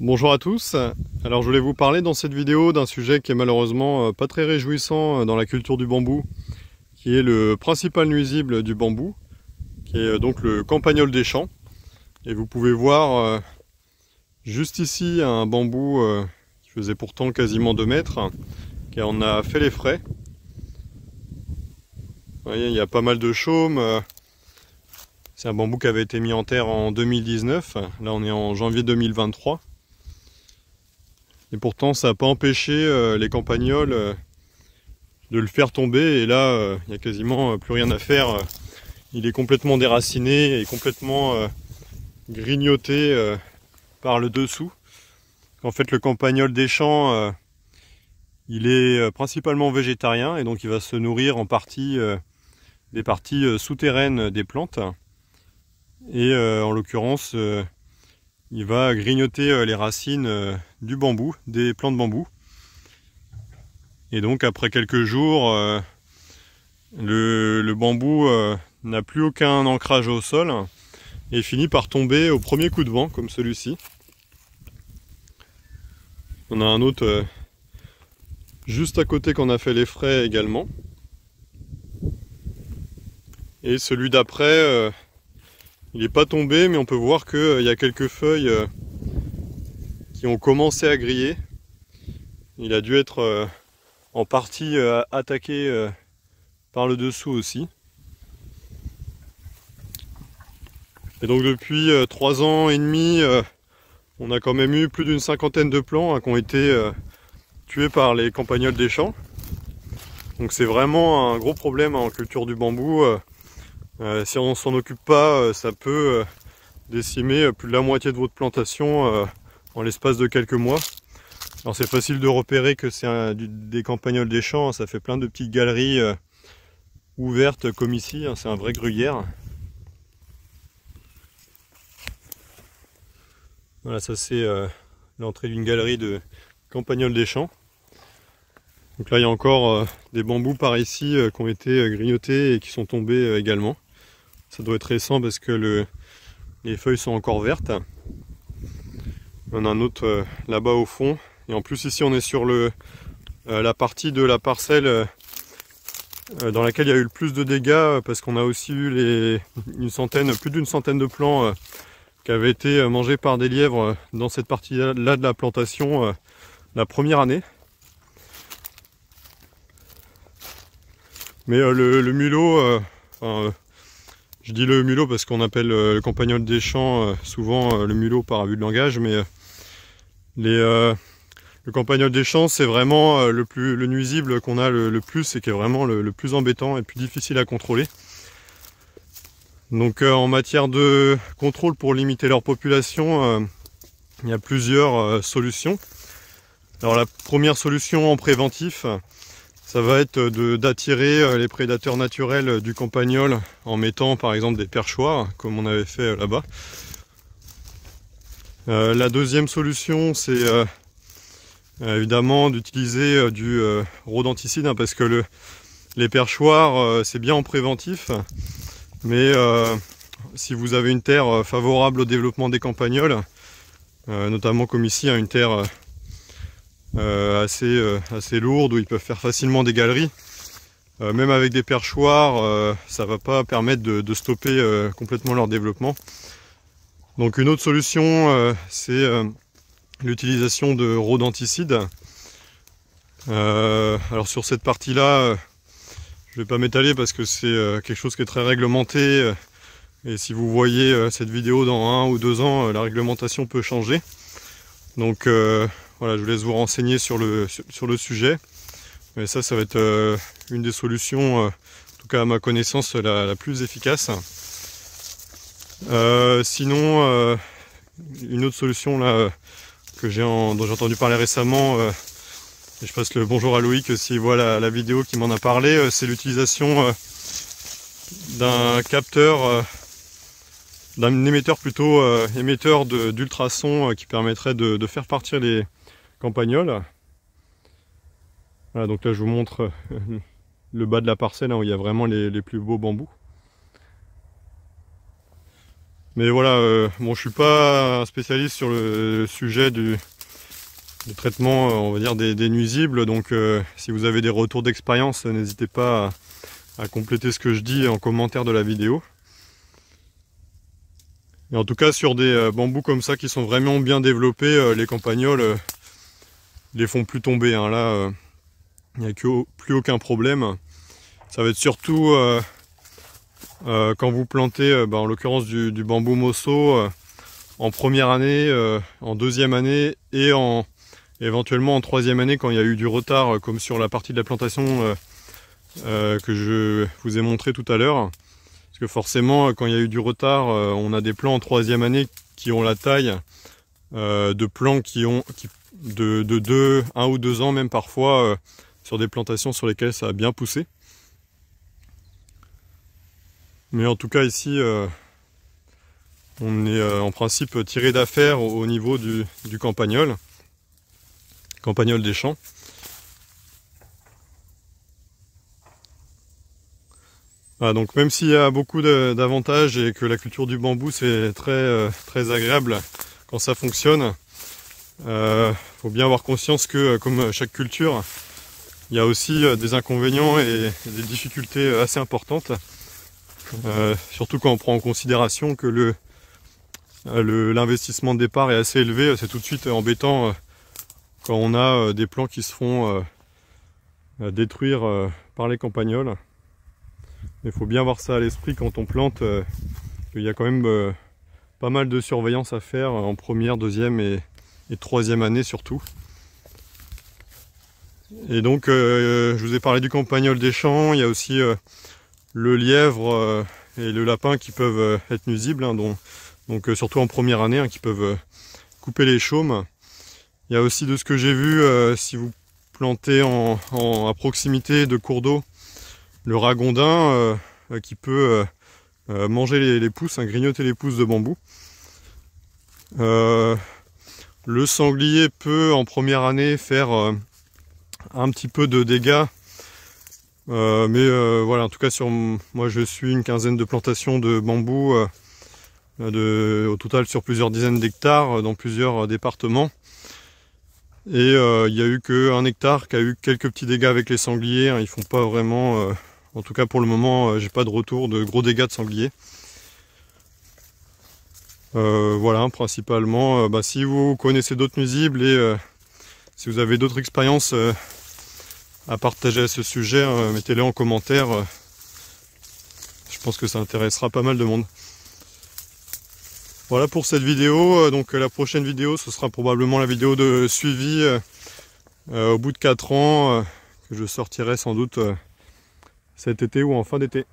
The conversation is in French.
Bonjour à tous. Alors je voulais vous parler dans cette vidéo d'un sujet qui est malheureusement pas très réjouissant dans la culture du bambou, qui est le principal nuisible du bambou, qui est donc le campagnol des champs. Et vous pouvez voir juste ici un bambou qui faisait pourtant quasiment 2 mètres, qui en a fait les frais. Vous voyez, il y a pas mal de chaumes. C'est un bambou qui avait été mis en terre en 2019. Là on est en janvier 2023. Et pourtant ça n'a pas empêché les campagnols de le faire tomber. Et là il n'y a quasiment plus rien à faire. Il est complètement déraciné et complètement grignoté par le dessous. En fait le campagnol des champs il est principalement végétarien et donc il va se nourrir en partie des parties souterraines des plantes. Et en l'occurrence il va grignoter les racines du bambou, des plants de bambou. Et donc après quelques jours, le bambou n'a plus aucun ancrage au sol et finit par tomber au premier coup de vent, comme celui-ci. On a un autre juste à côté qu'on a fait les frais également. Et celui d'après, il n'est pas tombé, mais on peut voir qu'il y a quelques feuilles qui ont commencé à griller. Il a dû être en partie attaqué par le dessous aussi. Et donc depuis 3 ans et demi, on a quand même eu plus d'une cinquantaine de plants qui ont été tués par les campagnols des champs. Donc c'est vraiment un gros problème en culture du bambou. Si on s'en occupe pas, ça peut décimer plus de la moitié de votre plantation en l'espace de quelques mois. Alors c'est facile de repérer que c'est des campagnols des champs, ça fait plein de petites galeries ouvertes comme ici, c'est un vrai gruyère. Voilà, ça c'est l'entrée d'une galerie de campagnols des champs. Donc là il y a encore des bambous par ici qui ont été grignotés et qui sont tombés également. Ça doit être récent parce que les feuilles sont encore vertes. On a un autre là-bas au fond. Et en plus ici on est sur la partie de la parcelle dans laquelle il y a eu le plus de dégâts parce qu'on a aussi eu plus d'une centaine de plants qui avaient été mangés par des lièvres dans cette partie-là de la plantation la première année. Mais le mulot, je dis le mulot parce qu'on appelle le campagnol des champs souvent le mulot par abus de langage, mais le campagnol des champs c'est vraiment le nuisible qu'on a le plus et qui est vraiment le plus embêtant et le plus difficile à contrôler. Donc en matière de contrôle pour limiter leur population, il y a plusieurs solutions. Alors la première solution en préventif, ça va être d'attirer les prédateurs naturels du campagnol en mettant par exemple des perchoirs, comme on avait fait là-bas. La deuxième solution, c'est évidemment d'utiliser du rodenticide, parce que les perchoirs, c'est bien en préventif, mais si vous avez une terre favorable au développement des campagnols, notamment comme ici, une terre assez lourde où ils peuvent faire facilement des galeries, même avec des perchoirs, ça va pas permettre de stopper complètement leur développement. Donc une autre solution, c'est l'utilisation de rodenticides. Alors sur cette partie-là, je vais pas m'étaler parce que c'est quelque chose qui est très réglementé. Et si vous voyez cette vidéo dans 1 ou 2 ans, la réglementation peut changer. Donc voilà, je vous laisse vous renseigner sur le sujet. Mais ça va être une des solutions, en tout cas à ma connaissance, la plus efficace. Sinon, une autre solution là dont j'ai entendu parler récemment, et je passe le bonjour à Loïc s'il voit la vidéo qui m'en a parlé, c'est l'utilisation d'un capteur, d'un émetteur plutôt, émetteur d'ultrasons qui permettrait de faire partir les campagnols. Voilà, donc là je vous montre le bas de la parcelle, hein, où il y a vraiment les plus beaux bambous. Mais voilà, bon, je suis pas un spécialiste sur le sujet du traitement, on va dire, des nuisibles. Donc si vous avez des retours d'expérience, n'hésitez pas à compléter ce que je dis en commentaire de la vidéo. Et en tout cas, sur des bambous comme ça qui sont vraiment bien développés, les campagnols les font plus tomber, hein. Là, il n'y a plus aucun problème. Ça va être surtout quand vous plantez, en l'occurrence du bambou mosso, en première année, en deuxième année et éventuellement en troisième année quand il y a eu du retard, comme sur la partie de la plantation que je vous ai montré tout à l'heure. Parce que forcément, quand il y a eu du retard, on a des plants en troisième année qui ont la taille de plants de 1 ou 2 ans même parfois, sur des plantations sur lesquelles ça a bien poussé. Mais en tout cas ici, on est en principe tiré d'affaire au niveau du campagnol des champs. Voilà, donc même s'il y a beaucoup d'avantages et que la culture du bambou c'est très agréable quand ça fonctionne, faut bien avoir conscience que comme chaque culture, il y a aussi des inconvénients et des difficultés assez importantes. Surtout quand on prend en considération que l'investissement de départ est assez élevé, c'est tout de suite embêtant quand on a des plants qui se font détruire par les campagnols. Il faut bien avoir ça à l'esprit quand on plante, qu'il y a quand même pas mal de surveillance à faire en première, deuxième et troisième année surtout. Et donc je vous ai parlé du campagnol des champs, il y a aussi le lièvre et le lapin qui peuvent être nuisibles, hein, donc surtout en première année, hein, qui peuvent couper les chaumes. Il y a aussi, de ce que j'ai vu, si vous plantez à proximité de cours d'eau, le ragondin qui peut manger les pousses, hein, grignoter les pousses de bambou. Le sanglier peut en première année faire un petit peu de dégâts. Mais voilà, en tout cas moi je suis une quinzaine de plantations de bambou au total sur plusieurs dizaines d'hectares dans plusieurs départements, et il n'y a eu qu'un hectare qui a eu quelques petits dégâts avec les sangliers, hein. Ils font pas vraiment, en tout cas pour le moment, j'ai pas de retour de gros dégâts de sangliers. Voilà, principalement, si vous connaissez d'autres nuisibles et si vous avez d'autres expériences à partager à ce sujet, mettez-les en commentaire. Je pense que ça intéressera pas mal de monde. Voilà pour cette vidéo. Donc la prochaine vidéo, ce sera probablement la vidéo de suivi au bout de 4 ans, que je sortirai sans doute cet été ou en fin d'été.